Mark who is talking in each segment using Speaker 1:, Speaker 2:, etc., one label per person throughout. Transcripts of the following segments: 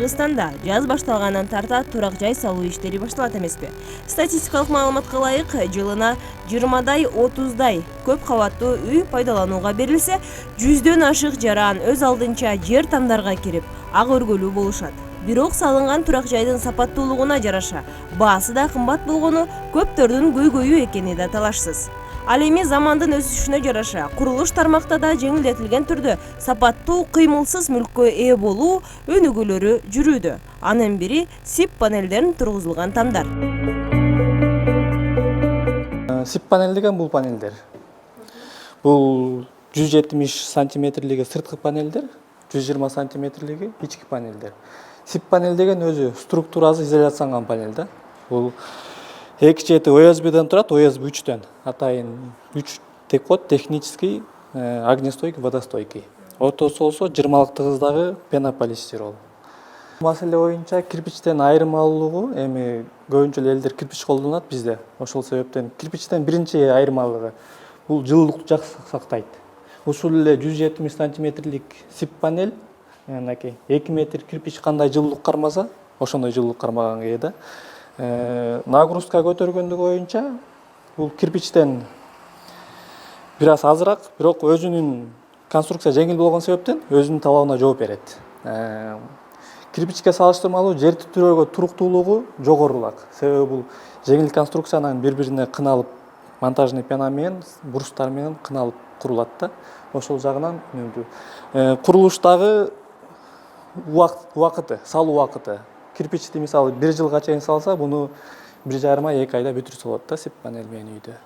Speaker 1: Кыргызстанда жаз башталгандан тарта турак жай салуу иштери башталат эмеспи? Статистикалык маалыматка ылайык, жылына 20-30 көп кабаттуу үй пайдаланууга берилсе, 100дөн ашык жаран өз алдынча жер тамдарга кирип, ак өргөлүү болушат. Бирок салынган турак жайдын сапаттуулугуна жараша баасы да кымбат болгону көптөрдүн көйгөйү экени да талашсыз. Ал эми замандын өсүшүнө жараша курулуш тармакта да жеңилдетилген түрдө сапаттуу кыймылсыз мүлккө ээ болуу өнүгүүлөрү жүрүүдө. Анын бири СИП панелдерин тургузулган тамдар.
Speaker 2: СИП панель деген бул панелдер. Бул 170 сантиметрлиги сырткы панелдер, 120 сантиметрлиги ички панелдер. СИП панель деген өзү структурасы изоляцияланган панель да. Бул эки чети ОСБден турат, ОСБ 3төн. Атайын 3 текот, технический, огнестойкий, водостойкий. Ортосу болсо 20 тыгыздагы пенополистирол. Маселе боюнча кирпичтен айырмалуулугу, эми көбүнчө элдер кирпич колдонот бизде. Ошол себептен кирпичтен биринчи айырмалыгы бул жылуулукту жакшы сактайт. Ушул эле 170 сантиметрлик СИП панель, анакей 2 метр кирпич кандай жылуулук кармаса, ошондой жылуулук кармаганга ээ да. Нагрузка көтөргөндүгү боюнча бул кирпичтен бир аз азыраак, бирок өзүнүн конструкция жеңил болгон себептен өзүнүн талабына жооп берет. Кирпичке салыштырмалуу жер титирөөгө туруктуулугу жогорулак. Себеби бул жеңил конструкциянын бири-бирине кыналып, монтажный пена менен, брустар менен кыналып курулат да. Ошол жагынан үнүмдүү. Курулуштагы убакыты, салуу убакыты. Кирпичти мисалы 1 жылга чейин салса, буну 1,5-2 айда бүтүрсө болот да СИП панель менен үйдө.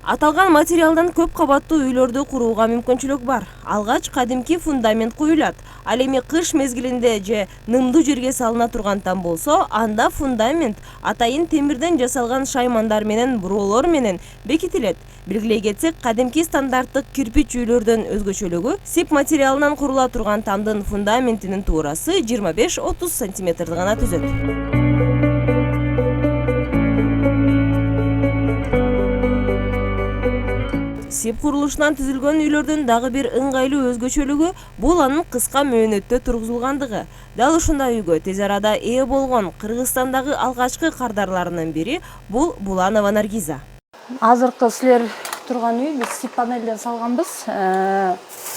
Speaker 1: Аталган материалдан көп кабаттуу үйлөрдү курууга мүмкүнчүлүк бар. Алгач кадимки фундамент куюлат. Ал эми кыш мезгилинде же нымдуу жерге салына турган болсо, анда фундамент атайын темирден жасалган шаймандар менен, буроолор менен бекитилет. Белгилей кетсек, кадимки стандарттык кирпич үйлөрдөн өзгөчөлүгү СИП материалынан курула турган тамдын фундаментинин туурасы 25-30 сантиметрди гана түзөт. СИП курулушунан түзүлгөн үйлөрдүн дагы бир ыңгайлуу өзгөчөлүгү бул анын кыска мөөнөттө тургузулгандыгы. Дал ушундай үйгө тез арада ээ болгон Кыргызстандагы алгачкы кардарларынын бири бул Буланова Наргиза.
Speaker 3: Азыркы силер турган үй биз СИП панелден салганбыз.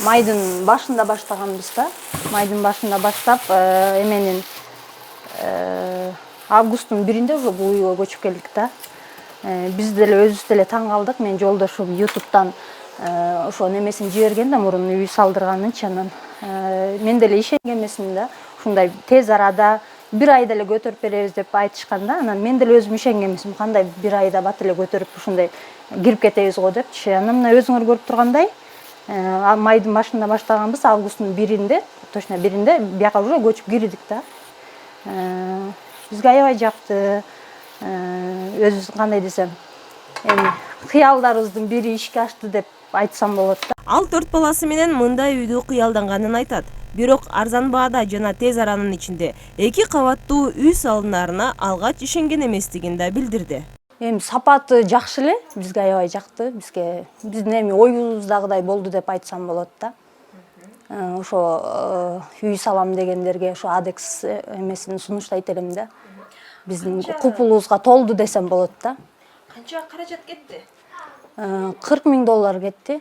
Speaker 3: Майдын башында баштаганбыз да. Майдын башында баштап, эменин августтун 1-inde уже бул үйгө көчүп келдик да. Биз деле өзүбүз деле таң калдык. Мен жолдошум YouTube'дан ошо немесин жиберген да, мурун үй салдырганынчы, анан мен деле ишенген эмесмин да. Ушундай тез арада 1 айда эле көтөрүп беребиз деп айтышкан да. Анан мен деле өзүм ишенген эмесмин, кандай 1 айда бат эле көтөрүп ушундай кирип кетебиз го депчи. Анан мына өзүңөр көрүп тургандай, майдын башында баштаганбыз, августтун 1-inde, точно 1-inde бияка уже көчүп кирдик да. Бизге аябай жакты. Өзүбүз кандай десем, эми кыялдарыбыздын бири ишке ашты деп айтсам болот да.
Speaker 1: Ал 4 баласы менен мындай үйдү кыялданганын айтат. Бирок арзан баада жана тез аранын ичинде 2 кабаттуу үй салынарына алгач ишенген эместигин да билдирди.
Speaker 3: Эми сапаты жакшы эле, бизге аябай жакты. Биздин эми оюбуздагыдай болду деп айтсам болот да. Ошо үй салам дегендерге ошо Адекс эмесин сунуштайт элем да. Биздин купулубузга толду десем болот да.
Speaker 1: Канча каражат кетти?
Speaker 3: $40,000 кетти.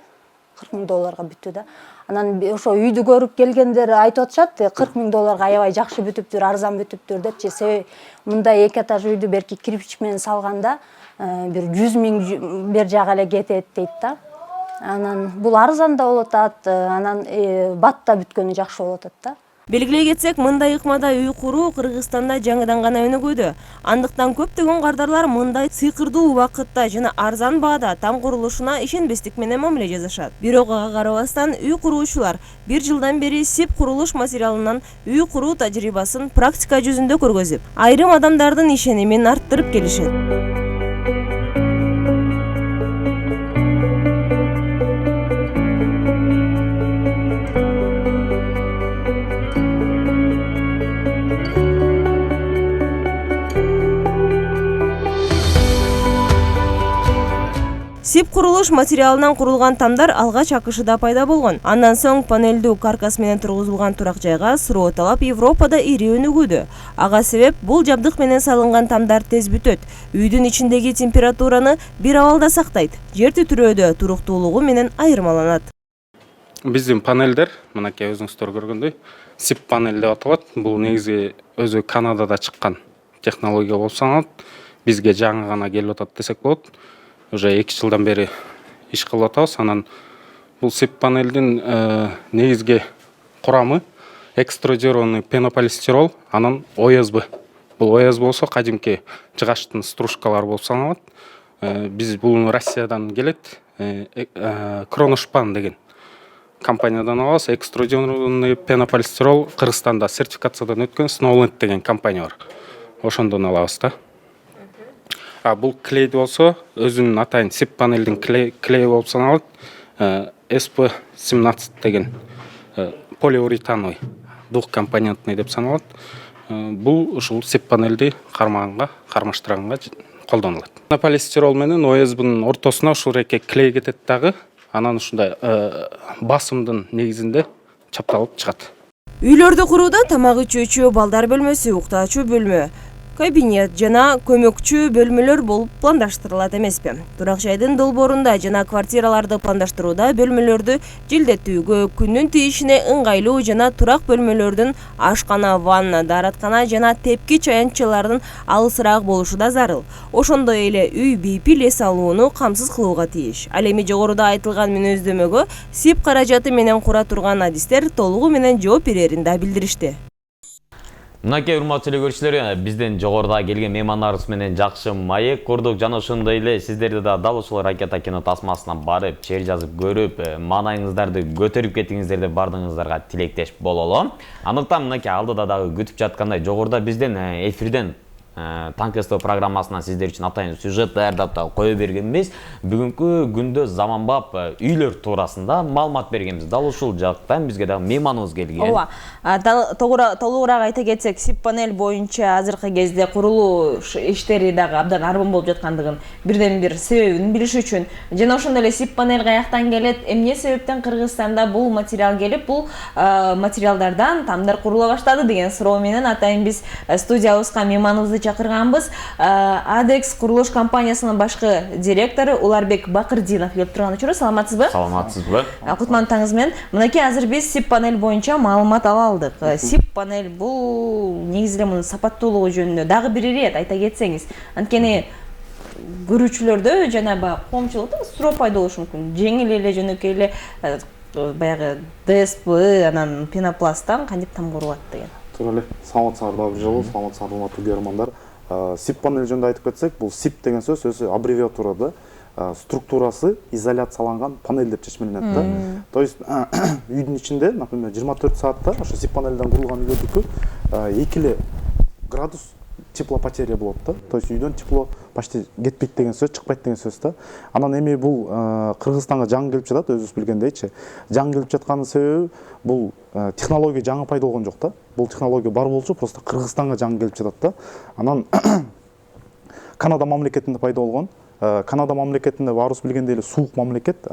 Speaker 3: $40,000 бүттү да. Анан ошо үйдү көрүп келгендер айтып атышат, $40,000 аябай жакшы бүтүптүр, арзан бүтүптүр депчи. Себеби мындай 2 этаж үйдү берки кирпич менен салганда бир 100,000 бер жагы эле кетет дейт да. Анан бул арзан да болот атат, анан бат да бүткөнү жакшы болот атат да.
Speaker 1: Белгилей кетсек, мындай ыкмада үй куруу Кыргызстанда жаңыдан гана өнүгүүдө. Андыктан көптөгөн кардарлар мындай сыйкырдуу убакытта жана арзан баада там курулушуна ишенбестик менен мамиле жасашат. Бирок ага карабастан үй куруучулар 1 жылдан бери СИП курулуш материалынан үй куруу тажрыйбасын практика жүзүндө көргөзүп, айрым адамдардын ишенимин арттырып келишет. Сип курулуш материалынан курулган тамдар алгач АКШда пайда болгон. Андан соң панелдүү каркас менен тургузулган турак жайга суроо талап Европада ири өнүгүүдө. Ага себеп бул жабдык менен салынган тамдар тез бүтөт. Үйдүн ичиндеги температураны бир абалда сактайт. Жер титирөөдө туруктуулугу менен айырмаланат.
Speaker 4: Биздин панелдер, мынакей өзүңүздөр көргөндөй, SIP панель деп аталат. Бул негизи өзү Канадада чыккан технология болуп саналат. Бизге жаңы гана келип атат десек болот. Уже 2 жылдан бери иш кылып атабыз. Анан бул SIP панелдин негизги курамы экструдированный пенополистирол, анан ОСБ. Бул ОСБ болсо кадимки жыгачтын стружкалары болуп саналат. Биз бул Россиядан келет. Кроношпан деген компаниядан алабыз. Экструдированный пенополистирол Кыргызстанда сертификациядан өткөн Snowland деген компания бар. Ошондон алабыз да. Бул клей болсо өзүнүн атайын SIP панелдин клей болуп саналат. SP17 деген полиуретановый двухкомпонентный деп саналат. Бул ушул SIP панелди кармаштырганга колдонулат. Пенополистирол менен ОСБнын ортосуна ушул реке клей кетет дагы. Анан ушундай басымдын негизинде чапталып чыгат.
Speaker 1: Үйлөрдү курууда тамак ичүүчү, балдар бөлмөсү, уктаачу бөлмө, кабинет жана көмөкчү бөлмөлөр болуп пландаштырылат эмеспи? Турак жайдын долбоорунда жана квартираларды пландаштырууда бөлмөлөрдү желдетүүгө, күндүн тийишине ыңгайлуу жана турак бөлмөлөрдүн ашкана, ванна, даараткана жана тепки чаянчылардын алысыраак болушу да зарыл. Ошондой эле үй бейпил эс алууну камсыз кылууга тийиш. Ал эми жогоруда айтылган мүнөздөмөгө SIP каражаты менен кура турган адистер толугу менен жооп берерин да билдиришти.
Speaker 5: Мынакей урматтуу көрүүчүлөр, бизден жогоруда келген меймандарыбыз менен жакшы маек курдук жана ошондой эле сиздерди да дал ушул Ракета кино тасмасына барып, чер жазып көрүп, маанайыңыздарды көтөрүп кетиңиздер деп бардыгыңыздарга тилектеш бололу. Андыктан мынакей алдыда дагы күтүп жаткандай жогоруда бизден эфирден Таңкы СТО программасынан сиздер үчүн атайын сюжет даярдап да кое бергенбиз. Бүгүнкү күндө заманбап үйлөр туурасында маалымат бергенбиз. Дал ушул жактан бизге дагы мейманыбыз келген.
Speaker 1: Ооба. Толугураак айта кетсек, SIP панель боюнча азыркы кезде курулуш иштери дагы абдан арбан болуп жаткандыгын бирден бир себебин билиш үчүн жана ошондой эле SIP панель каяктан келет, эмне себептен Кыргызстанда бул материал келип, бул материалдардан тамдар курула баштады деген суроо менен атайын биз студиябызга мейманыбызды чакырганбыз. Адекс курулуш компаниясынын башкы директору Уларбек Бакырдинов келип турган учуру. Саламатсызбы?
Speaker 5: Саламатсызбы?
Speaker 1: Кутман таңыңыз менен. Мынакей азыр биз SIP панель боюнча маалымат ала алдык. SIP панель бул негизи эле мунун сапаттуулугу жөнүндө дагы бир ирет айта кетсеңиз. Анткени көрүүчүлөрдө жана баягы коомчулукта суроо пайда болушу мүмкүн. Жеңил эле жөнөкөй эле баягы ДСП анан пенопласттан кантип там курулат деген.
Speaker 6: Туура эле. Саламатсыздар дагы бир жолу, саламатсыздар урматтуу көрөрмандар. SIP панель жөнүндө айтып кетсек, бул SIP деген сөз өзү аббревиатурада структурасы изоляцияланган панель деп чечмеленет да. То есть үйдүн ичинде, например, 24 саатта ошо SIP панелден курулган үйлөрдүкү 2 градус теплопотеря болот да. То есть үйдөн тепло почти кетпейт деген сөз, чыкпайт деген сөз да. Анан эми бул Кыргызстанга жаңы келип жатат, өзүңүз билгендейчи. Жаңы келип жатканын себеби бул технология жаңы пайда болгон жок да. Бул технология бар болчу, просто Кыргызстанга жаңы келип жатат да. Анан Канада мамлекетинде пайда болгон. Канада мамлекетинде баарыбыз билгендей эле суук мамлекет.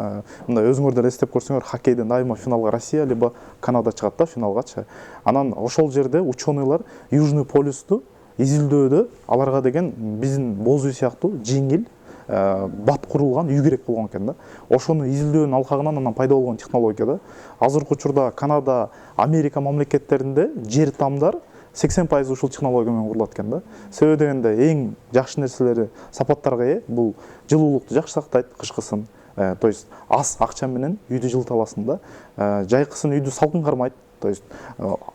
Speaker 6: Мындай өзүңөрдөр эстеп көрсөңөр, хоккейден дайыма финалга Россия либо Канада чыгат да финалгачы. Анан ошол жерде ученыйлар Южный полюсту изилдөөдө аларга деген биздин боз үй сыяктуу жеңил бат курулган үй керек болгон экен да. Ошону изилдөөнүн алкагынан анан пайда болгон технология да. Азыркы учурда Канада, Америка мамлекеттеринде жер тамдар 80% ушул технология менен курулат экен да. Себеби дегенде эң жакшы нерселери сапаттарга ээ. Бул жылуулукту жакшы сактайт, кышкысын. То есть аз акча менен үйдү жылыта аласың да. Жайкысын үйдү салкын кармайт. То есть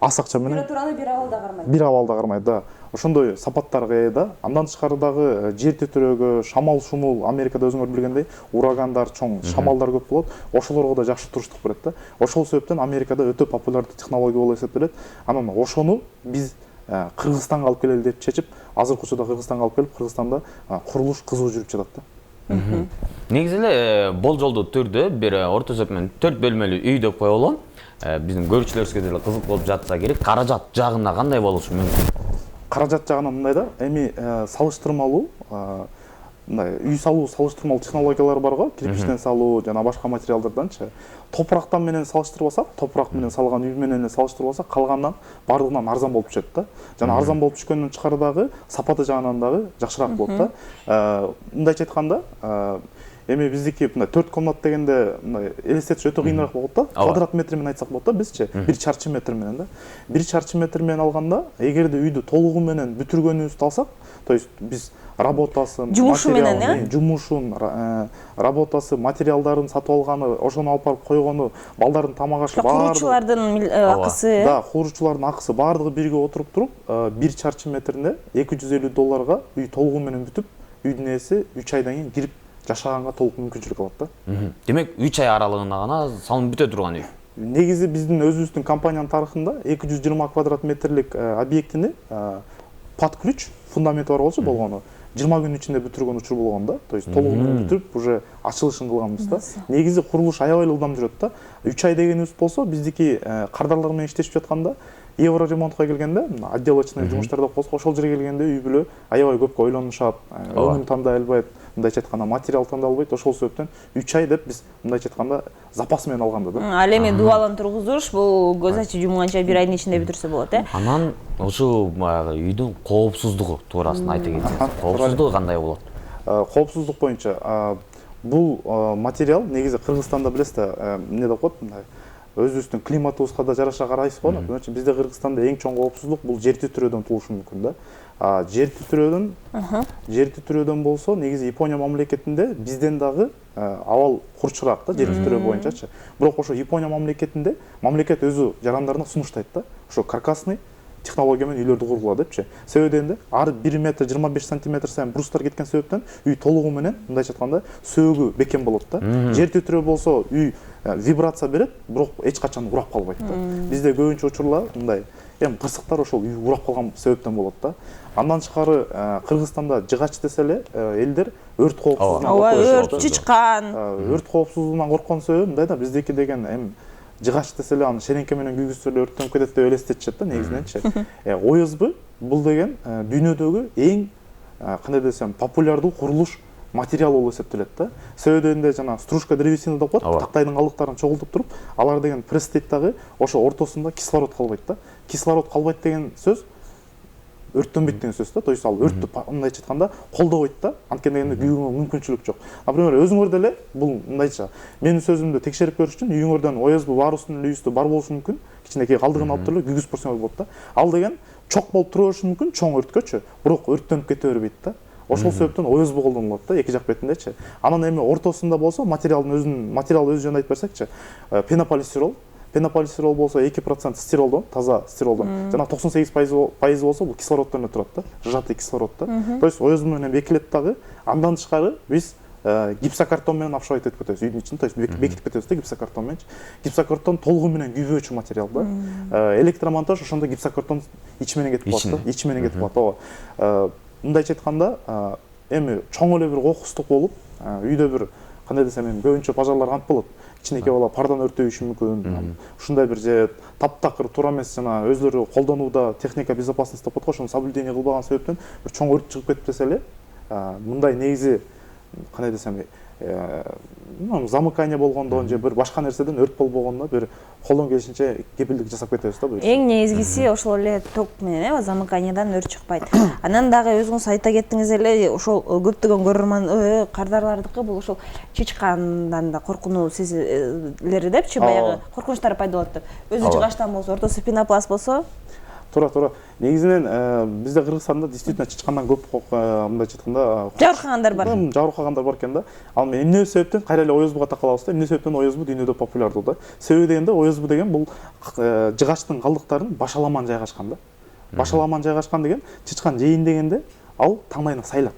Speaker 6: аз акча менен
Speaker 1: температураны бир абалда кармайт.
Speaker 6: Бир абалда кармайт да. Ошондой сапаттарга ээ да. Андан тышкары дагы жер титирөөгө, шамал шумул, Америкада өзүңөр билгендей урагандар, чоң шамалдар көп болот. Ошолорго да жакшы туруштук берет да. Ошол себептен Америкада өтө популярдуу технология болуп эсептелет. Анан ошону биз Кыргызстанга алып келели деп чечип, азыркы учурда Кыргызстанга алып келип, Кыргызстанда курулуш кызуу жүрүп жатат да.
Speaker 5: Негизи эле болжолдуу түрдө бир орто эсеп менен 4 бөлмөлүү үй деп коелу. Биздин көрүүчүлөрүбүзгө деле кызык болуп жатса керек. Каражат жагында кандай болушу мүмкүн?
Speaker 6: Каражат жагынан мындай да, эми салыштырмалуу мындай үй салуу салыштырмалуу технологиялар бар го, кирпичтен салуу жана башка материалдарданчы. Топурактан менен салыштырып алсак, топурак менен салган үй менен салыштырып алсак, калгандан бардыгынан арзан болуп түшөт да. Жана арзан болуп түшкөндөн тышкары дагы сапаты жагынан дагы жакшыраак болот да. Мындайча айтканда, эми биздики мындай 4 комнат дегенде мындай элестетиш өтө кыйыныраак болот да. Квадрат метр менен айтсак болот да бизчи, 1 чарчы метр менен да. 1 чарчы метр менен алганда, эгерде үйдү толугу менен бүтүргөнүбүздү алсак, то есть биз работасын,
Speaker 1: жумушу менен,
Speaker 6: жумушун, работасы, материалдарын сатып алганы, ошону алып барып койгону, балдардын тамак ашы баары,
Speaker 1: куручулардын акысы,
Speaker 6: да, куручулардын акысы баардыгы бирге отуруп туруп, 1 чарчы метрине $250 үй толугу менен бүтүп, үйдүн ээси 3 айдан кийин кирип жашаганга толук мүмкүнчүлүк алат да.
Speaker 5: Демек 3 ай аралыгында гана салынып бүтө турган үй.
Speaker 6: Негизи биздин өзүбүздүн компаниянын тарыхында 220 квадрат метрлик объектини под ключ, фундаменти бар болчу болгону 20 күн ичинде бүтүргөн учур болгон да. То есть толугу менен бүтүрүп уже ачылышын кылганбыз да. Негизи курулуш аябай ылдам жүрөт да. 3 ай дегенибиз болсо, биздики кардарлар менен иштешип жатканда, евро ремонтко келгенде, отделочный жумуштар деп коебуз, ошол жерге келгенде үй бүлө аябай көп ойлонушат, өнүм тандай албайт, мындайча айтканда материал тандалбайт. Ошол себептен 3 ай деп биз мындайча айтканда запас менен алганда да.
Speaker 1: Ал эми дубалын тургузуш, бул көз ачып жумганча 1 айдын ичинде бүтүрсө болот,
Speaker 5: Анан ушул баягы үйдүн коопсуздугу туурасында айта кетсеңиз. Коопсуздугу кандай болот?
Speaker 6: Коопсуздук боюнча бул материал негизи Кыргызстанда билесиз да, эмне деп коет, мындай өзүбүздүн климатыбызга да жараша карайбыз го. Мынча бизде Кыргызстанда эң чоң коопсуздук бул жер титирөөдөн туулушу мүмкүн да. Жер титирөөдөн болсо, негизи Япония мамлекетинде бизден дагы абал курчураак да, жер титирөө боюнчачы. Бирок ошо Япония мамлекетинде мамлекет өзү жарандарына сунуштайт да. Ошо каркасный технология менен үйлөрдү кургула депчи. Себеби дегенде ар 1 метр 25 сантиметр сайын брустар кеткен себептен үй толугу менен мындайча айтканда сөөгү бекем болот да. Жер титирөө болсо үй вибрация берет, бирок эч качан урап калбайт да. Бизде көбүнчө учурлар мындай кырсыктар ошол үй урап калган себептен болот да. Андан тышкары Кыргызстанда жыгач десе эле элдер өрт коопсуздугунан
Speaker 1: өрт, чычкан.
Speaker 6: Өрт коопсуздугунан корккон себеби мындай да, биздики деген жыгач десе эле аны шереңке менен күйгүзсө эле өрттөнүп кетет деп элестетишет да негизиненчи. ОСБ бул деген дүйнөдөгү эң кандай десем популярдуу курулуш материал болуп эсептелет да. Себеби дегенде жана стружка древесина деп коет, тактайдын калдыктарын чогултуп туруп, алар деген пресстейт дагы ошо ортосунда кислород калбайт да. Кислород калбайт деген сөз өрттөнбөйт деген сөз да. То есть ал өрттү мындайча айтканда колдобойт да. Анткени дегенде күйүүгө мүмкүнчүлүк жок. Например, өзүңөр деле бул мындайча менин сөзүмдү текшерип көрүш үчүн үйүңөрдөн ОСБ баарыбыздын үйүбүздө бар болушу мүмкүн. Кичинекей калдыгын алып туруп күйгүзүп көрсөңөр болот да. Ал деген чок болуп тура бериши мүмкүн чоң өрткөчү, бирок өрттөнүп кете бербейт да. Ошол себептен ОСБ колдонулат да, эки жак бетиндечи. Анан эми ортосунда болсо материал өзү жөнүндө айтып берсекчи, пенополистирол. Пенополистирол болсо 2% стиролдон, таза стиролдон, жана 98% болсо бул кислороддон эле турат да, сжатый кислород да. То есть ОСБ менен бекилет дагы. Андан тышкары биз гипсокартон менен обшивать этип кетебиз үйдүн ичин, то есть бекитип кетебиз да гипсокартон менен. Гипсокартон толугу менен күйбөөчү материал да. Электромонтаж ошондо гипсокартон ичи менен кетип калат да, ичи менен кетип калат. Ооба. Мындайча айтканда, эми чоң эле бир кокустук болуп, үйдө бир кандай десем, эми көбүнчө пожарлар кантип болот? Кичинекей бала пардан өртөбүшү мүмкүн. Ушундай бир же таптакыр туура эмес жана өзлөрү колдонууда техника безопасности деп коет го, ошону соблюдение кылбаган себептен бир чоң өрт чыгып кетип десе эле, мындай негизи кандай десем, замыкание болгондон же бир башка нерседен өрт болбогонуна бир колдон келишинче кепилдик жасап кетебиз да буюрса.
Speaker 1: Эң негизгиси ошол эле ток менен замыканиядан өрт чыкпайт. Анан дагы өзүңүз айта кеттиңиз эле, ошол көптөгөн көрөрман кардарлардыкы бул ошол чычкандан да коркунуу сезилери депчи, баягы коркунучтар пайда болот деп. Өзү жыгачтан болсо, ортосу пенопласт болсо,
Speaker 6: Туура. Негизинен бизде Кыргызстанда действительно чычкандан көп мындайча айтканда
Speaker 1: жабыркагандар бар.
Speaker 6: Жабыркагандар бар экен да. Ал эми эмне себептен кайра эле ОСБга такалабыз да. Эмне себептен ОСБ дүйнөдө популярдуу да. Себеби дегенде ОСБ деген бул жыгачтын калдыктарын башаламан жайгашкан да. Башаламан жайгашкан деген чычкан жейин дегенде ал таңдайына сайлат.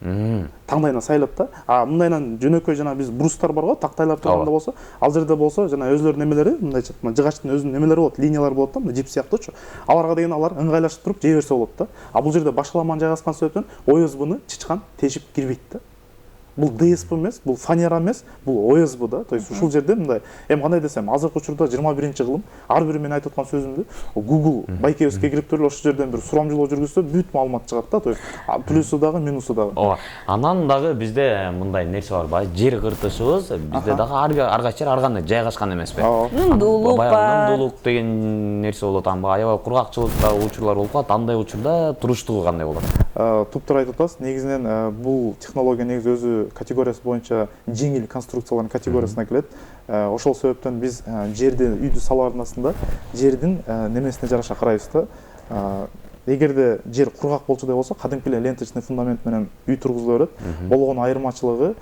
Speaker 6: Таңдайына сайлат да. Мындайынан жөнөкөй жана биз брустар бар го, тактайлар турганда болсо, ал жерде болсо жана өзлөрүнүн немелери, мындайча айтканда жыгачтын өзүнүн немелери болот, линиялар болот да, мына жип сыяктуучу. Аларга деген алар ыңгайлашып туруп жей берсе болот да. Бул жерде башаламан жайгашкан себептен ОСБны чычкан тешип кирбейт да. бул ДСП эмес, бул фанера эмес, бул ОСБ да. То есть ушул жерде мындай, кандай десем, азыркы учурда 21-кылым, ар бир мен айтып аткан сөзүмдү Google байкебизге кирип туруп ошол жерден бир сурамжылоо жүргүзсө бүт маалымат чыгат да. То есть плюсу дагы, минусу дагы.
Speaker 5: Ооба. Анан дагы бизде мындай нерсе бар, баягы жер кыртышыбыз, бизде дагы ар кайсы жер ар кандай жайгашкан эмеспи?
Speaker 1: Нымдуулук
Speaker 5: баягы нымдуулук деген нерсе болот, аябай кургакчылыкта учурлар болуп калат. Андай учурда туруштугу кандай болот?
Speaker 6: Туптуур айтып атасыз. Негизинен бул технология негизи өзү категориясы боюнча жеңил конструкциялардын категориясына кирет. Ошол себептен биз жерди үйдү салуу арнасында жердин немесине жараша карайбыз да. Эгерде жер кургак болчудай болсо, кадимки эле ленточный фундамент менен үй тургузула берет. Болгон айырмачылыгы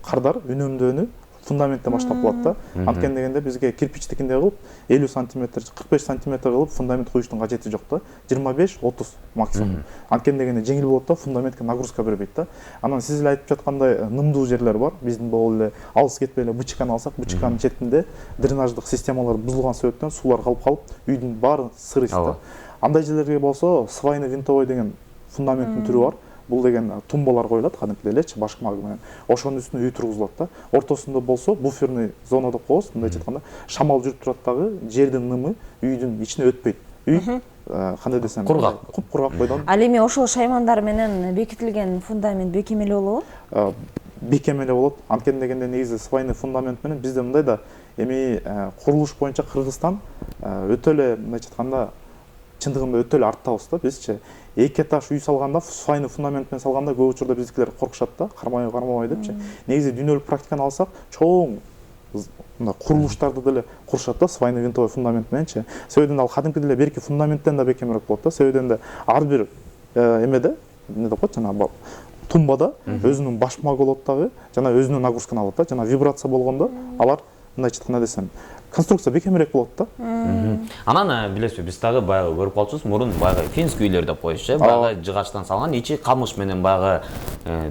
Speaker 6: кардар үнөмдөнү фундаменттен баштап калат да. Анткени дегенде бизге кирпичтикиндей кылып 50 сантиметр, 45 сантиметр кылып фундамент коюштун кажети жок да. 25-30 максимум. Анткени дегенде жеңил болот да, фундаментке нагрузка бербейт да. Анан сиз эле айтып жаткандай нымдуу жерлер бар. Биздин могул эле алыс кетпей эле бычканы алсак, бычканын четинде дренаждык системалар бузулган себептен суулар калып үйдүн баары сырыйт да. Андай жерлерге болсо свайный винтовой деген фундаменттин түрү бар. Бул деген тумбалар коюлат, кадимки элечи башмак менен. Ошонун үстүнө үй тургузулат да. Ортосунда болсо буферный зона деп коебуз, мындайча айтканда, шамал жүрүп турат дагы жердин нымы үйдүн ичине өтпөйт. Үй кандай десем,
Speaker 5: кургак,
Speaker 6: кургак бойдон.
Speaker 3: Ал эми ошол шаймандар менен бекитилген фундамент бекемелүү болобу?
Speaker 6: Бекемелүү болот. Анткени дегенде негизи свайный фундамент менен бизде мындай да, эми курулуш боюнча Кыргызстан өтө эле мындайча айтканда чындыгында өтө эле арттабыз да. Бизчи 2 этаж үй салганда, свайный фундамент менен салганда көп учурда биздикилер коркушат да, кармабай депчи. Негизи дүйнөлүк практиканы алсак, чоң мындай курулуштарды деле курушат да, свайный винтовой фундамент мененчи. Себебинде ал кадимки деле берки фундаменттен да бекемирээк болот да. Себебинде ар бир эмеде, эмне деп коет, жана тумбада өзүнүн башмагы болот дагы, жана өзүнүн нагрузканы алат да. Жана вибрация болгондо алар мындайча айтканда десем, конструкция бекемирээк болот да.
Speaker 5: Анан билесизби, биз дагы баягы көрүп калчубуз, мурун баягы финский үйлөр деп коюшчу, баягы жыгачтан салган, ичи камыш менен баягы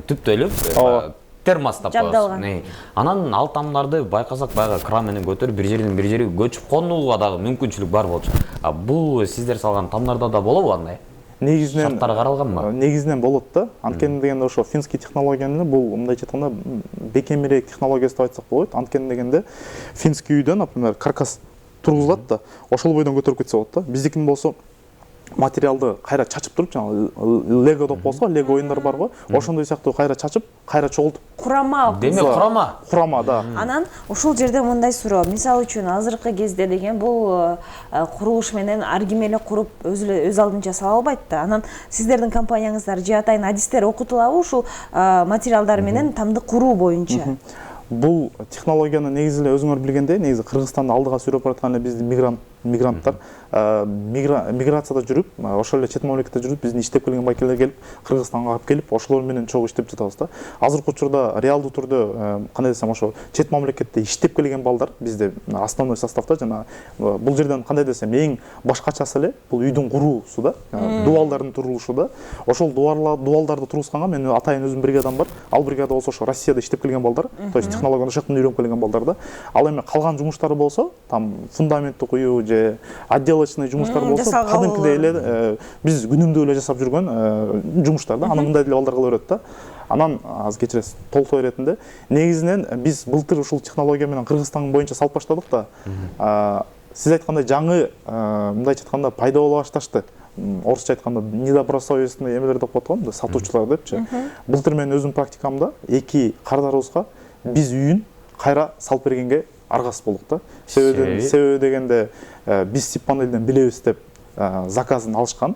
Speaker 5: түптөлүп, термос деп коебуз. Анан ал тамдарды байкасак баягы кран менен көтөрүп бир жерден бир жерге көчүп конууга дагы мүмкүнчүлүк бар болчу. Бул сиздер салган тамдарда да болобу андай?
Speaker 6: Негизинен
Speaker 5: шарттары каралганбы?
Speaker 6: Негизинен болот да. Анткени дегенде ошо финский технологияны бул мындайча айтканда бекемирээк технологиясы деп айтсак болот. Анткени дегенде финский үйдөн, например, каркас тургузулат да, ошол бойдон көтөрүп кетсе болот да. Биздикин болсо материалды кайра чачып туруп, жана лего деп болсо, лего оюндар бар го, ошондой сыяктуу кайра чачып, кайра чогултуп.
Speaker 1: Курама.
Speaker 5: Демек
Speaker 6: Курама да.
Speaker 1: Анан ушул жерде мындай суроо. Мисалы үчүн азыркы кезде деген бул курулуш менен аргимеле куруп өз алдынча сала албайт да. Анан сиздердин компанияңыздар же атайын адистер окутулабы ушул материалдар менен тамды куруу боюнча?
Speaker 6: Бул технологияны негизи эле өзүңөр билгендей, негизи Кыргызстанды алдыга сүйрөп бараткан эле биздин мигранттар миграцияда жүрүп, ошол эле чет мамлекетте жүрүп, биздин иштеп келген байкелер келип, Кыргызстанга алып келип, ошолор менен чогуу иштеп жатабыз да. Азыркы учурда реалдуу түрдө кандай десем, ошо чет мамлекетте иштеп келген балдар бизде основной составда, жана бул жерден кандай десем, эң башкачасы эле бул үйдүн куруусу да, дубалдардын турулушу да. Ошол дубалдарды тургузганга мен атайын өзүм бригадам бар. Ал бригада болсо ошо Россияда иштеп келген балдар, то есть технологияны ошол жактан үйрөнүп келген балдар да. Ал эми калган жумуштары болсо, там фундаментти куюу же отделочный жумуштар болсо, кадимкидей эле биз күнүмдүү эле жасап жүргөн жумуштар да. Анан мындай деле балдар кыла берет да. Анан аз кечиресиз, толтоо иретинде негизинен биз былтыр ушул технология менен Кыргызстан боюнча салып баштадык да. Сиз айткандай жаңы мындайча айтканда пайда боло башташты. Орусча айтканда недобросовестный эмелер деп коет го, сатуучулар депчи. Былтыр мен өзүм практикамда эки кардарыбызга биз үйүн кайра салып бергенге аргасыз болдук да. Себеби дегенде биз сип панелден билебиз деп заказын алышкан.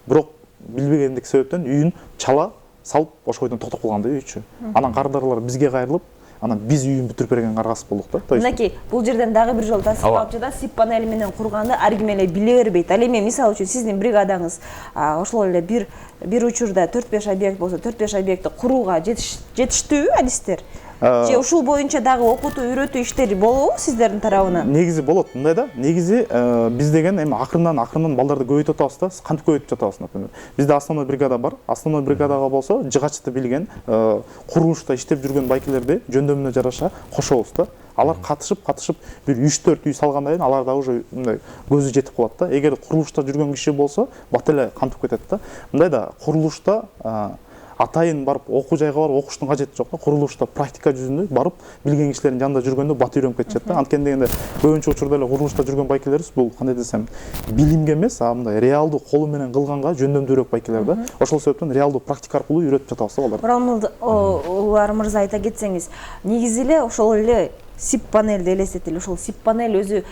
Speaker 6: Бирок билбегендик себептен үйүн чала салып ошол бойдон токтоп калган да үйчү. Анан кардарлар бизге кайрылып, анан биз үйүн бүтүрүп бергенге аргасыз болдук да.
Speaker 1: Мынакей, бул жерден дагы бир жолу тасдикталчу да, сип панели менен курганды аргимеле биле бербейт. Ал эми мисалы үчүн сиздин бригадаңыз ошол эле бир учурда 4-5 объект болсо, 4-5 объектти курууга жетиштүүбү адистер? Же ушул боюнча дагы окутуу, үйрөтүү иштери болобу сиздердин тарабынан? Негизи
Speaker 6: болот, мындай да. Негизи биз деген эми акырындан балдарды көбөйтүп атабыз да. Кантип көбөйтүп жатабыз, например. Бизде основной бригада бар. Основной бригадага болсо, жыгачты билген, курулушта иштеп жүргөн байкелерди жөндөмүнө жараша кошобуз да. Алар катышып бир 3-4 үй салгандан кийин алар да уже мындай көзү жетип калат да. Эгер курулушта жүргөн киши болсо, бат эле кантип кетет да. Мындай да, курулушта атайын барып окуу жайга барып окуштун кажети жок да. Курулушта практика жүзүндө барып билген кишилердин жанында жүргөндө бат үйрөнүп кетишет да. Анткени дегенде көбүнчө учурда эле курулушта жүргөн байкелерибиз бул кандай десем билимге эмес, а мындай реалдуу колу менен кылганга жөндөмдүүрөөк байкелер да. Ошол себептен реалдуу практика аркылуу үйрөтүп жатабыз да аларды.
Speaker 1: Улар мырза айта кетсеңиз, негизи эле ошол эле сип панелди элестетели. Ошол сип панель өзү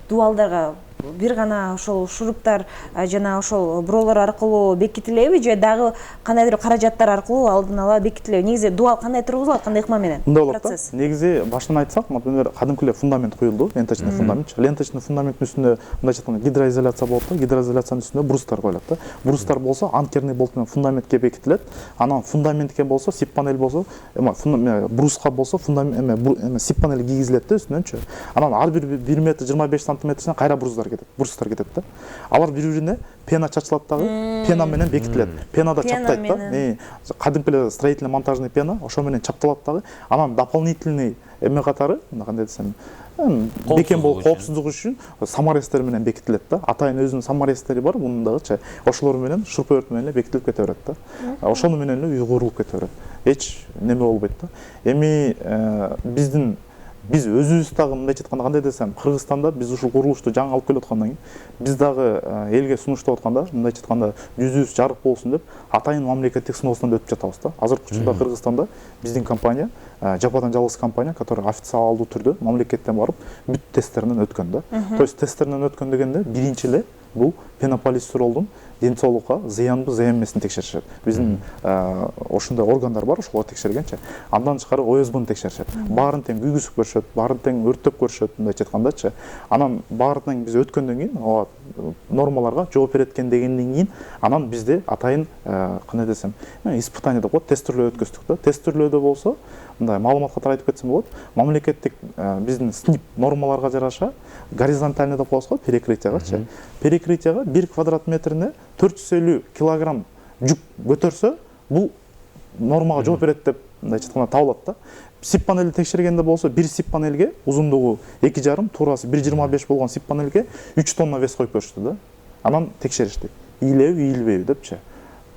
Speaker 1: дубалдарга бир гана ошол шуруптар жана ошол броолор аркылуу бекитилеби же дагы кандайдыр каражаттар аркылуу алдын ала бекитилеби? Негизи дубал кандай тургузулат, кандай ыкма менен?
Speaker 6: Мындай болот да. Негизи башынан айтсак, например, кадимки эле фундамент куюлду, ленточный фундамент. Ленточный фундаменттин үстүнө мындайча айтканда гидроизоляция болот да. Гидроизоляциянын үстүнө брустар коюлат да. Брустар болсо анкерный болт менен фундаментке бекитилет. Анан фундаментке болсо, сип панель болсо, бруска болсо фундамент сип панель кийгизилет да үстүнөнчү. Анан ар бир 1 метр 25 сантиметрден кайра брустар кетет да. Алар бири-бирине пена чачылат дагы, пена менен бекитилет. Пенада чаптайт да. Кадимки эле строительно монтажный пена ошо менен чапталат дагы. Анан дополнительный эме катары, кандай десем, бекем болуп коопсуздук үчүн саморезтер менен бекитилет да. Атайын өзүнүн саморезтери бар, мунун дагычы. Ошолор менен шурпа өрт менен эле бекитилип кете берет да. Ошону менен эле үй курулуп кете берет. Эч неме болбойт да. Эми биз өзүбүз дагы мындайча айтканда кандай десем, Кыргызстанда биз ушул курулушту жаңы алып келип аткандан кийин биз дагы элге сунуштап атканда, мындайча айтканда жүзүбүз жарык болсун деп атайын мамлекеттик сыноостон өтүп жатабыз да. Азыркы учурда Кыргызстанда биздин компания, жападан жалгыз компания, который официалдуу түрдө мамлекеттен барып бүт тесттеринен өткөн да. То есть тесттеринен өткөн дегенде биринчи эле бул пенополистиролдун денсаулыкка зыянбы, зыян эмесин текшеришет. Биздин ошондой органдар бар, ошолор текшергенчи. Андан тышкары ОСБны текшеришет. Баарын тең күйгүзүп көрүшөт, баарын тең өрттөп көрүшөт, мындайча айткандачы. Анан баарынан биз өткөндөн кийин, нормаларга жооп берет дегенден кийин, анан бизде атайын кандай десем, испытание деп коет, тестирлөө өткөздүк да. Тестирлөөдө болсо, мындай маалымат катары айтып кетсем болот, мамлекеттик биздин СНИП нормаларга жараша горизонтальный деп коебуз го, перекрытиягачы. Перекрытияга 1 квадрат метрине 450 килограмм жүк көтөрсө, бул нормага жооп берет деп мындайча айтканда табылат да. Сип панелди текшергенде болсо, бир сип панелге узундугу 2,5, туурасы 1,25 болгон сип панелге 3 тонна вес коюп көрүштү да. Анан текшеришти. Ийилеби, ийилбейби депчи.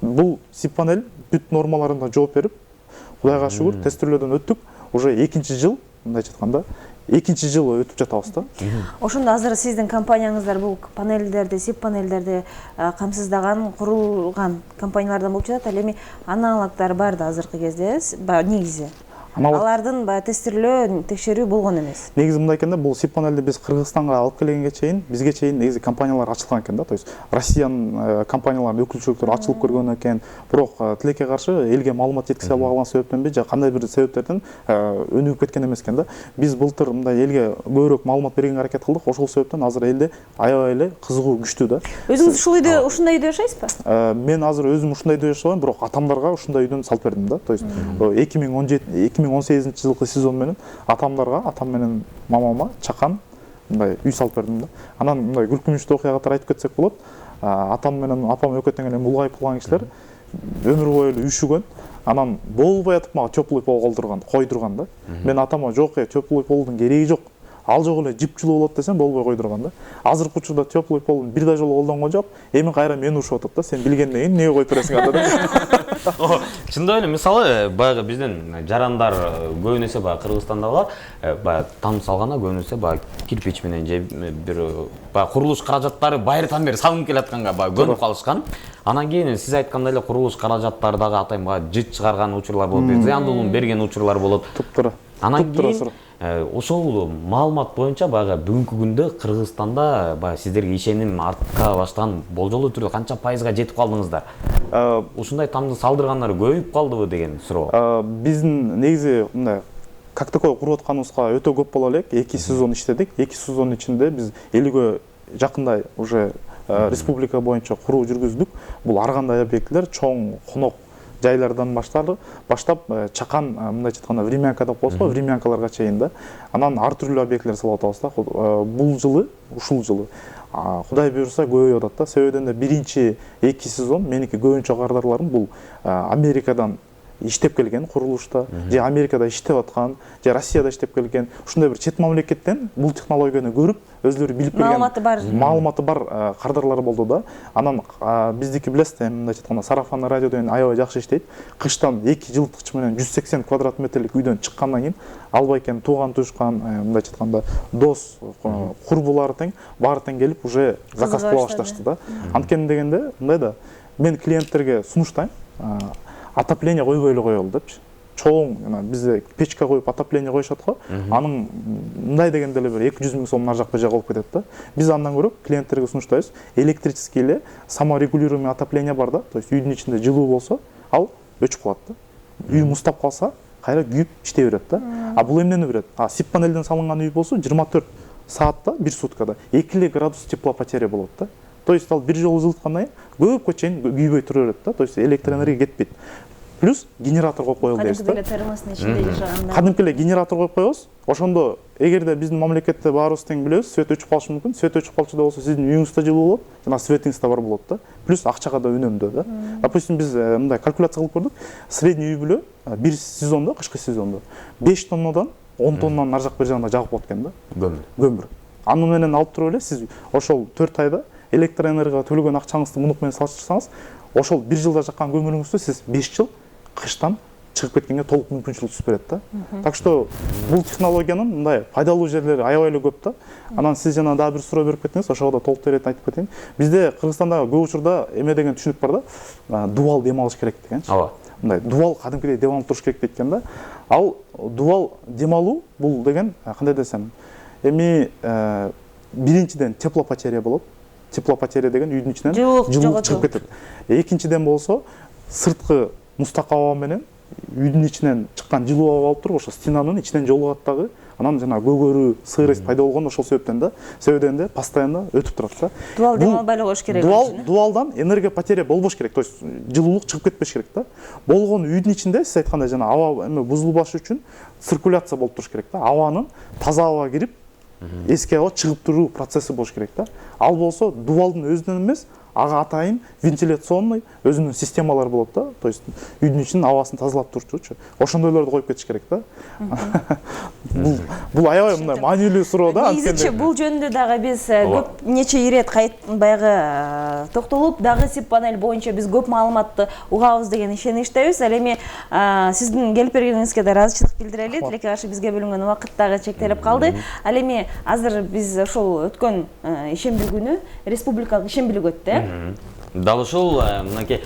Speaker 6: Бул сип панель бүт нормаларына жооп берип, Кудайга шүгүр, тестирлөөдөн өттүк. Уже экинчи жыл, мындайча айтканда, экинчи жыл өтүп жатабыз да.
Speaker 1: Ошондо азыр сиздин компанияңыздар бул панелдерди, сип панелдерди камсыздаган, курулган компаниялардан болуп жатат. Ал эми аналогдор бар да азыркы кезде, негизи. Алардын тестирлөө, текшерүү болгон эмес.
Speaker 6: Негизи мындай экенде, бул сип панелди биз Кыргызстанга алып келгенге чейин, бизге чейин негизи компаниялар ачылган экен да. То есть Россиянын компанияларынын өкүлчүлүктөрү ачылып көргөн экен. Бирок тилекке каршы элге маалымат жеткизе албай калган себептенби же кандай бир себептерден өнүгүп кеткен эмес экен да. Биз былтыр мындай элге көбүрөөк маалымат бергенге аракет кылдык. Ошол себептен азыр элде аябай эле кызыгуу күчтүү да.
Speaker 1: Өзүңүз ушул үйдө, ушундай үйдө жашайсызбы?
Speaker 6: Мен азыр өзүм ушундай үйдө жашабайм, бирок атамдарга ушундай үйдөн салып бердим да. То есть 2018 жылкы сезон менен атамдарга, атам менен мамама чакан мындай үй салып бердим да. Анан мындай күлкүнүчтүү окуя катары айтып кетсек болот. Атам менен апам экөөтөн эле улгайып калган кишилер өмүр бою эле үйшүгөн. Анан болбой атып мага теплый пол койдурган да. Мен атама жок, теплый полдун кереги жок. Ал жок эле жип жылуу болот десем болбой койдурган да. Азыркы учурда теплый полун бир да жолу колдонгон жок. Эми кайра мени урушуп атат да. Сен билгенден кийин эмнеге коюп бересиң анда?
Speaker 5: Чындап эле, мисалы баягы биздин жарандар көбүн эсе баягы Кыргызстандагылар баягы там салганда көбүн эсе баягы кирпич менен же бир баягы курулуш каражаттары байыртан бери салынып келатканга баягы көнүп калышкан. Анан кийин сиз айткандай эле курулуш каражаттары дагы атайын баягы жыт чыгарган учурлар болуп, зыяндуулугун берген учурлар болот.
Speaker 6: Туптура.
Speaker 5: Анан кийин ошол маалымат боюнча баягы бүгүнкү күндө Кыргызстанда баягы сиздерге ишеним арта баштаган болжолдуу түрдө канча пайызга жетип калдыңыздар? Ушундай тамды салдыргандар көбөйүп калдыбы деген суроо.
Speaker 6: Биздин негизи мындай как такой куруп атканыбызга өтө көп боло элек. 2 сезон иштедик. 2 сезон ичинде биз 50ге жакындай уже республика боюнча куруу жүргүздүк. Бул ар кандай объектилер, чоң конок жайлардан баштап чакан мындайча айтканда времянка деп коебуз го, времянкаларга чейин да. Анан ар түрдүү объектилер салып атабыз да. Бул жылы, ушул жылы Кудай буйруса көбөйүп атат да. Себебинде биринчи 2 сезон меники көбүнчө кардарларым бул Америкадан иштеп келген курулушта, же Америкада иштеп аткан, же Россияда иштеп келген, ушундай бир чет мамлекеттен бул технологияны көрүп, өзлөрү билип келген маалыматы бар кардарлар болду да. Анан биздики билесиз, мындай айтканда сарафанный радио деген аябай жакшы иштейт. Кыштан 2 жылыткыч менен 180 квадрат метрлик үйдөн чыккандан кийин албай экен тууган тушкан, мындай айтканда дос, курбулары тең, баары тең келип уже заказ кыла башташты да. Анткени дегенде мындай да, мен клиенттерге сунуштайм, отопление койбой эле коелу депчи. Чоң, бизде печка коюп отопление коюшат го. Анын мындай дегенде эле бир 200 000 сом нар жакка жак болуп кетет да. Биз андан көрө клиенттерге сунуштайбыз. Электрический эле саморегулируемый отопление бар да. То есть үйдүн ичинде жылуу болсо, ал өчүп калат да. Үй муздап калса, кайра күйүп иштей берет да. А бул эмнени берет? SIP панелден салынган үй болсо 24 саатта, 1 суткада 2 градус теплопотеря болот да. То есть ал бир жолу жылыткандан кийин көпкө чейин күйбөй тура берет да. То есть электроэнергия кетпейт. Плюс генератор коюп коелу дейбиз да.
Speaker 1: Кадимки термостун ичинде жашаганда.
Speaker 6: Кадимки генератор коюп коебуз. Ошондо эгерде биздин мамлекетте баарыбыз тең билебиз, свет өчүп калышы мүмкүн. Свет өчүп калчу болсо сиздин үйүңүз да жылуу болот, жана светиңиз да бар болот да. Плюс акчага да үнөмдүү да. Допустим, биз мындай калькуляция кылып көрдүк. Средний үй бүлө бир сезондо, кышкы сезондо 5 тоннадан 10 тоннанын нар жак бер жагында жагып болот экен да. Көмүр. Аны менен алып туруп эле сиз ошол 4 айда электроэнергияга төлөгөн акчаңызды мунук менен салыштырсаңыз, ошол 1 жылда жаккан көмүрүңүздү сиз 5 жыл кыштан чыгып кеткенге толук мүмкүнчүлүк түзүп берет да. Так что бул технологиянын мындай пайдалуу жерлери аябай эле көп да. Анан сиз жана дагы бир суроо берип кеттиңиз, ошого да толук терет айтып кетейин. Бизде Кыргызстанда көп учурда эме деген түшүнүк бар да, дуал дем алыш керек дегенчи.
Speaker 5: Ооба.
Speaker 6: Мындай дуал кадимкидей дем алып туруш керек дейт экен да. Ал дуал дем алуу бул деген кандай десем, эми биринчиден теплопотеря болот. Теплопотеря деген үйдүн ичинен жылуу чыгып кетет. Экинчиден болсо сырткы мустак аба менен үйдүн ичинен чыккан жылуу аба алып туруп ошо стенанын ичинен жолугат дагы. Анан жана көгөрү, сыйрыс пайда болгон ошол себептен да постоянно өтүп турат да.
Speaker 1: Дуал дем албай эле коюш керек.
Speaker 6: Дуалдан энергия потеря болбош керек. То есть жылуулук чыгып кетпеш керек да. Болгон үйдүн ичинде сиз айткандай жана аба эме бузулбаш үчүн циркуляция болуп туруш керек да. Абанын таза аба кирип, эски аба чыгып туруу процесси болуш керек да. Ал болсо дуалдын өзүнөн эмес, ага атайын вентиляционный өзүнүн системалары болот да. То есть үйдүн ичинин абасын тазалап турчу. Ошондойлорду коюп кетиш керек да. Бул аябай мындай маанилүү суроо да.
Speaker 1: Негизичи бул жөнүндө дагы биз көп нече ирет баягы токтолуп, дагы SIP панель боюнча биз көп маалыматты угабыз деген ишеничтебиз. Ал эми сиздин келип бергениңизге да ыраазычылык билдирели. Тилекке каршы бизге бөлүнгөн убакыт дагы чектелип калды. Ал эми азыр биз ошол өткөн ишемби күнү республикалык ишембилик өттү.
Speaker 5: Дал ушул мынакей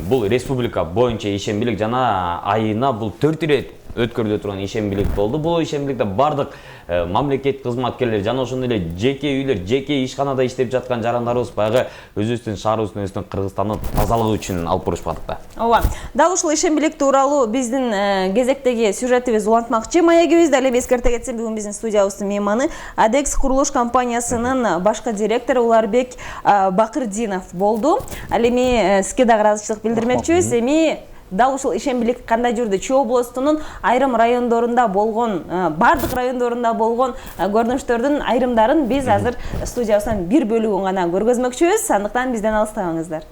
Speaker 5: бул республика боюнча ишембилик жана айына бул 4 ирет өткөрүлө турган ишембилик болду. Бул ишембиликте бардык мамлекет кызматкерлери жана ошондой эле жеке үйлөр, жеке ишканада иштеп жаткан жарандарыбыз баягы өзүбүздүн шаарыбыздын, өзүбүздүн Кыргызстандын тазалыгы үчүн алып барышпадык да.
Speaker 1: Ооба. Дал ушул ишембилик тууралуу биздин кезектеги сюжетибиз улантмакчы маегибизде. Ал эми эскерте кетсем, бүгүн биздин студиябыздын мейманы Адекс курулуш компаниясынын башкы директору Уларбек Бакырдинов болду. Ал эми сизге дагы ыраазычылык билдирмекчибиз. Эми дал ушул ишембилик кандай жүрдү? Чүй областынын айрым райондорунда болгон, бардык райондорунда болгон көрүнүштөрдүн айрымдарын биз азыр студиябыздан бир бөлүгүн гана көргөзмөкчүбүз. Андыктан бизден алыстабаңыздар.